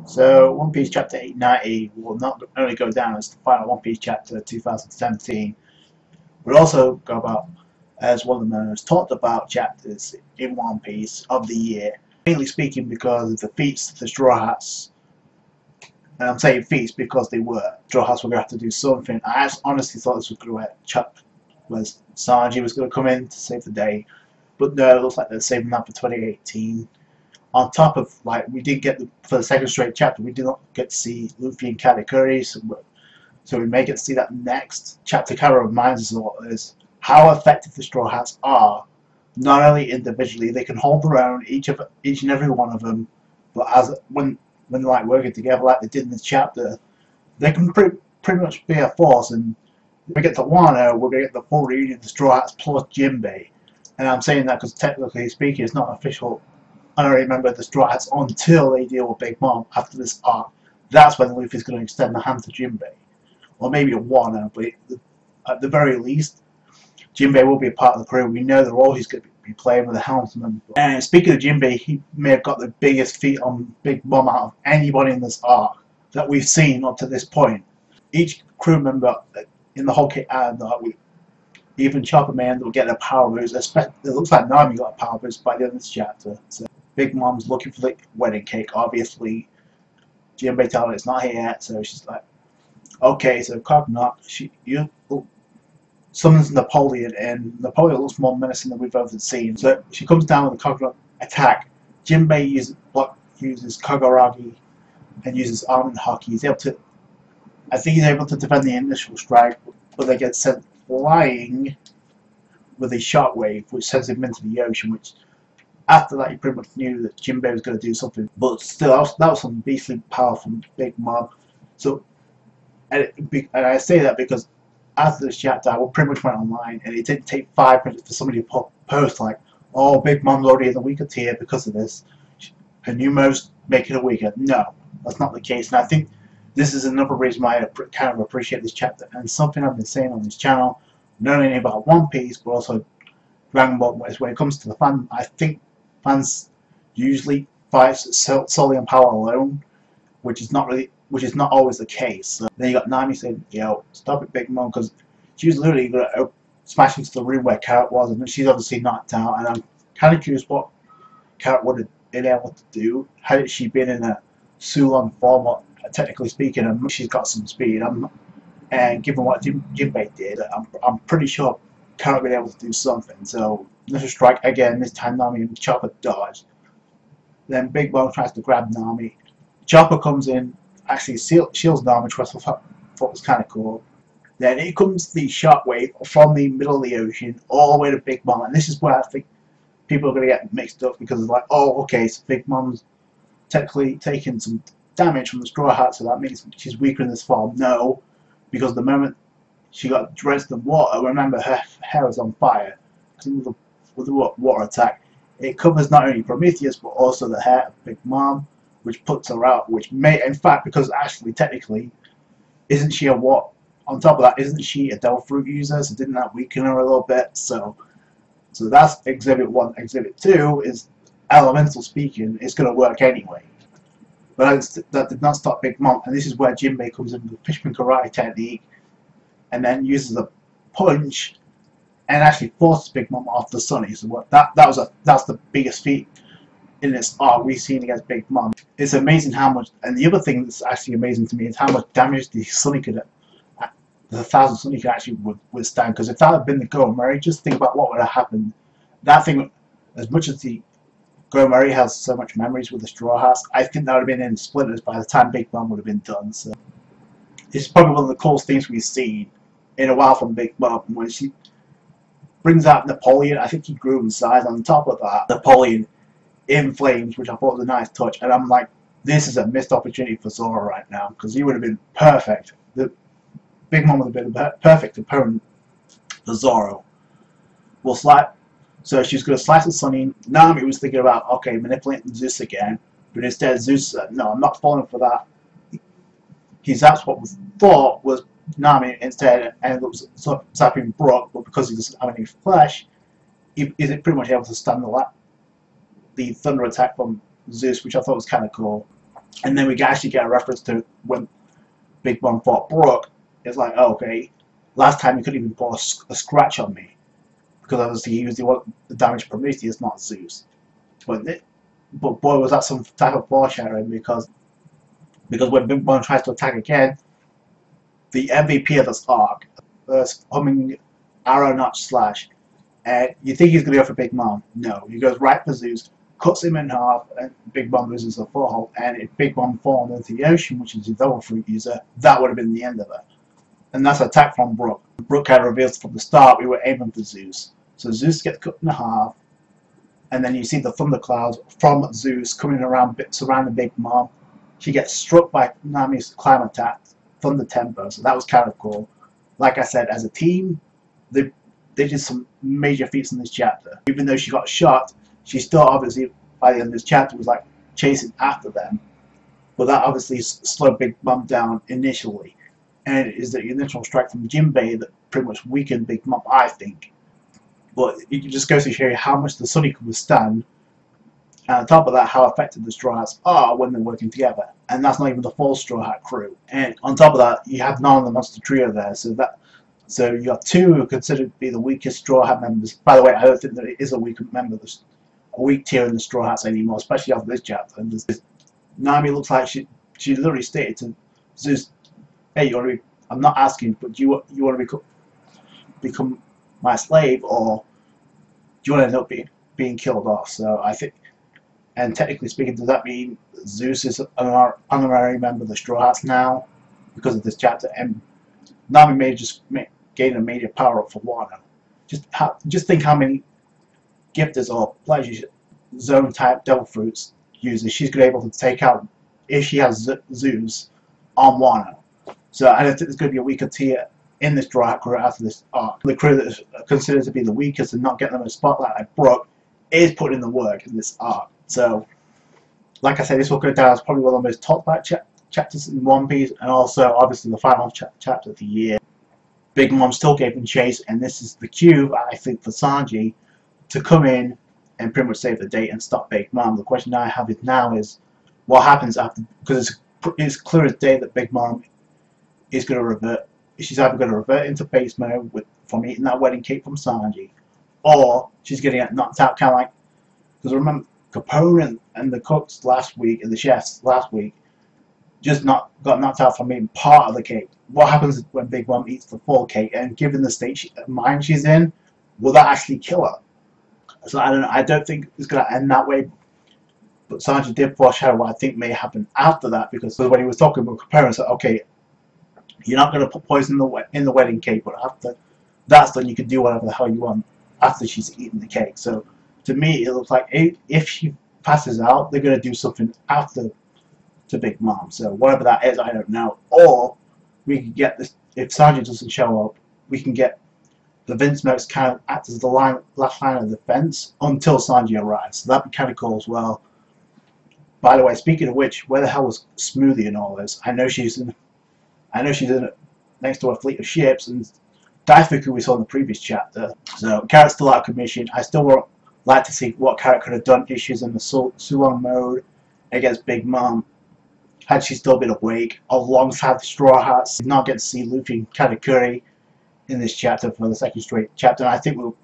So, One Piece Chapter 890 will not only go down as the final One Piece Chapter 2017, but also go about as one of the most talked about chapters in One Piece of the year. Mainly speaking because of the feats of the Straw Hats, and I'm saying feats because they were. Straw Hats were going to have to do something. I honestly thought this was going to Chuck was Sanji was going to come in to save the day, but no, it looks like they're saving that for 2018. On top of, like, we did get for the second straight chapter, we did not get to see Luffy and Katakuri, so we may get to see that next chapter. Kind of reminds us of what is how effective the Straw Hats are. Not only individually, they can hold their own, each and every one of them, but as when they're like working together, like they did in this chapter, they can pretty much be a force. And when we get to Wano, we're going to get the full reunion of the Straw Hats plus Jinbei. And I'm saying that because technically speaking, it's not official. I don't remember the Straw Hats until they deal with Big Mom after this arc. That's when Luffy's going to extend the hand to Jinbei. Or maybe to Wano, but at the very least, Jinbei will be a part of the crew. We know they're always going to be playing with the helmsman. And speaking of Jinbei, he may have got the biggest feat on Big Mom out of anybody in this arc that we've seen up to this point. Each crew member in the whole kit and even Chopper may end up getting a power boost. It looks like Nami got a power boost by the end of this chapter. So Big Mom's looking for the wedding cake, obviously. Jinbei tells her it's not here yet, so she's like, okay, so Cognok, summons Napoleon, and Napoleon looks more menacing than we've ever seen. So she comes down with a Cognok attack. Jinbei uses Kogoragi and uses Almond Hockey. I think he's able to defend the initial strike, but they get sent flying with a shockwave, which sends him into the ocean, which after that, you pretty much knew that Jinbei was going to do something, but still, that was some beastly power from Big Mom. So, and I say that because after this chapter, I pretty much went online, and it didn't take 5 minutes for somebody to post like, "Oh, Big Mom's already in the weaker tier because of this. Her new moves make it a weaker." No, that's not the case, and I think this is another reason why I kind of appreciate this chapter, and something I've been saying on this channel, not only about One Piece, but also Dragon Ball. When it comes to the fan, I think fans usually fight solely on power alone, which is not always the case. So then you got Nami saying, "Yo, stop it, Big Mom," because she was literally going to smash into the room where Carrot was, and she's obviously knocked out. And I'm kind of curious what Carrot would have been able to do had she been in a Sulon form. Technically speaking, and she's got some speed. And given what Jinbei did, I'm pretty sure Carrot would be able to do something. So initial strike again. This time Nami and Chopper dodge. Then Big Mom tries to grab Nami. Chopper comes in, actually shields Nami, which I thought was kind of cool. Then here comes the shockwave from the middle of the ocean all the way to Big Mom, and this is where I think people are going to get mixed up because it's like, oh, okay, so Big Mom's technically taking some damage from the Straw Hat, so that means she's weaker in this form. No, because the moment she got drenched in water, remember her hair was on fire. With the water attack, it covers not only Prometheus but also the hair of Big Mom, which puts her out. Which may, in fact, because actually technically, isn't she a what? On top of that, isn't she a Devil Fruit user? So didn't that weaken her a little bit? So that's Exhibit 1. Exhibit 2 is elemental speaking. It's going to work anyway. But that did not stop Big Mom, and this is where Jinbei comes in with the Fishman Karate technique, and then uses a punch, and actually forces Big Mom off the Sunny. So that's the biggest feat in this arc we've seen against Big Mom. It's amazing how much, and the other thing that's actually amazing to me is how much damage the Sunny the 1,000 Sunny could actually withstand. Because if that had been the Go Murray, just think about what would have happened. That thing, as much as the Go Murray has so much memories with the Straw Hats, I think that would have been in splinters by the time Big Mom would have been done. So it's probably one of the coolest things we've seen in a while from Big Mom. When she brings out Napoleon, I think he grew in size. On top of that, Napoleon in flames, which I thought was a nice touch. And I'm like, this is a missed opportunity for Zoro right now, because he would have been perfect. The Big Mom would have been a perfect opponent for Zoro. So she's going to slice the Sunny. Nami was thinking about, okay, manipulating Zeus again, but instead Zeus said, no, I'm not falling for that. That's what was thought was Nami instead ended up zapping Brook, but because he doesn't have any flesh, is it pretty much able to stand the thunder attack from Zeus, which I thought was kind of cool. And then we actually get a reference to when Big Mom fought Brooke. It's like, oh, okay, last time he couldn't even put a scratch on me, because obviously he was the damage Prometheus, not Zeus. But boy, was that some type of foreshadowing, because when Big Mom tries to attack again, the MVP of this arc, humming arrow notch slash, and you think he's going to go for Big Mom. No, he goes right for Zeus, cuts him in half, and Big Mom loses a foothold. And if Big Mom falls into the ocean, which is his double fruit user, that would have been the end of it. And that's an attack from Brooke. Brooke kind of reveals from the start we were aiming for Zeus. So Zeus gets cut in half, and then you see the thunderclouds from Zeus coming around, surrounding Big Mom. She gets struck by Nami's climb attack, Thunder Tempo, so that was kind of cool. Like I said, as a team, they did some major feats in this chapter. Even though she got shot, she still obviously, by the end of this chapter, was like chasing after them. But that obviously slowed Big Mom down initially. And it is the initial strike from Jinbei that pretty much weakened Big Mom, I think. But it just goes to show you how much the Sunny could withstand. And on top of that, how effective the Straw Hats are when they're working together. And that's not even the full Straw Hat crew. And on top of that, you have none of the Monster Trio there. So you got two who are considered to be the weakest Straw Hat members. By the way, I don't think there is a weak member, a weak tier in the Straw Hats anymore, especially after this chapter. And Nami looks like she literally stated to Zeus, hey, you want to be, I'm not asking, but do you want to become my slave, or do you want to end up being killed off? So I think, and technically speaking, does that mean Zeus is an honorary member of the Straw Hats now because of this chapter? And Nami may just gain a major power up for Wano. Just think how many gifters or pleasure zone type devil fruits users she's going to be able to take out if she has Zeus on Wano. So I don't think there's going to be a weaker tier in this Straw Hat crew after this arc. The crew that is considered to be the weakest and not getting them a spotlight like Brooke is putting in the work in this arc. So, like I said, this will go down as probably one of the most talked about chapters in One Piece, and also obviously the final chapter of the year. Big Mom still gave him chase, and this is the cue, I think, for Sanji to come in and pretty much save the day and stop Big Mom. The question I have now is, what happens after? Because it's clear as day that Big Mom is going to revert. She's either going to revert into base mode from eating that wedding cake from Sanji, or she's going to get knocked out, kind of like, because remember, Capone and the cooks last week, and the chefs last week, just got knocked out from eating part of the cake. What happens when Big Mom eats the full cake? And given the state of mind she's in, will that actually kill her? So I don't know. I don't think it's going to end that way. But Sanji did foreshadow what I think may happen after that, because when he was talking about Capone, he said, okay, you're not going to put poison in the wedding cake, but after that's done, you can do whatever the hell you want after she's eaten the cake. So to me, it looks like if she passes out, they're going to do something after to Big Mom. So whatever that is, I don't know. Or we can get this, if Sanji doesn't show up, we can get the Vinsmokes kind of act as the last line of defense until Sanji arrives. So that'd be kind of cool as well. By the way, speaking of which, where the hell was Smoothie in all this? I know she's in it next to a fleet of ships, and Daifuku we saw in the previous chapter. So Carrot's still out of commission. I still would like to see what Carrot could have done if she's in the Suwon mode against Big Mom. Had she still been awake, alongside the Straw Hats. Did not get to see Luffy and Katakuri in this chapter for the second straight chapter. And I think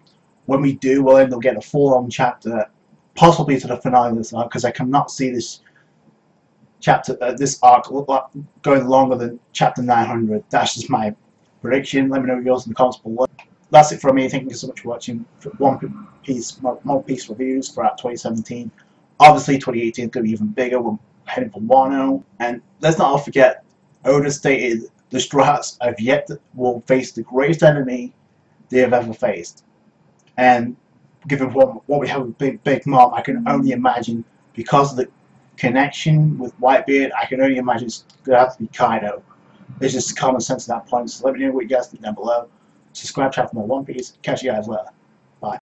when we do, we'll end up getting a full-on chapter, possibly to the finale of this arc, because I cannot see this chapter, this arc going longer than chapter 900. That's just my prediction. Let me know yours in the comments below. That's it from me. Thank you so much for watching One Piece reviews throughout 2017. Obviously, 2018 is going to be even bigger. We're heading for Wano, and let's not all forget, Oda stated the Straw Hats will face the greatest enemy they have ever faced. And given what we have with Big Mom, I can only imagine, because of the connection with Whitebeard, I can only imagine it's going to have to be Kaido. There's just common sense at that point. So let me know what you guys think down below. Subscribe, chat for more One Piece. Catch you guys later.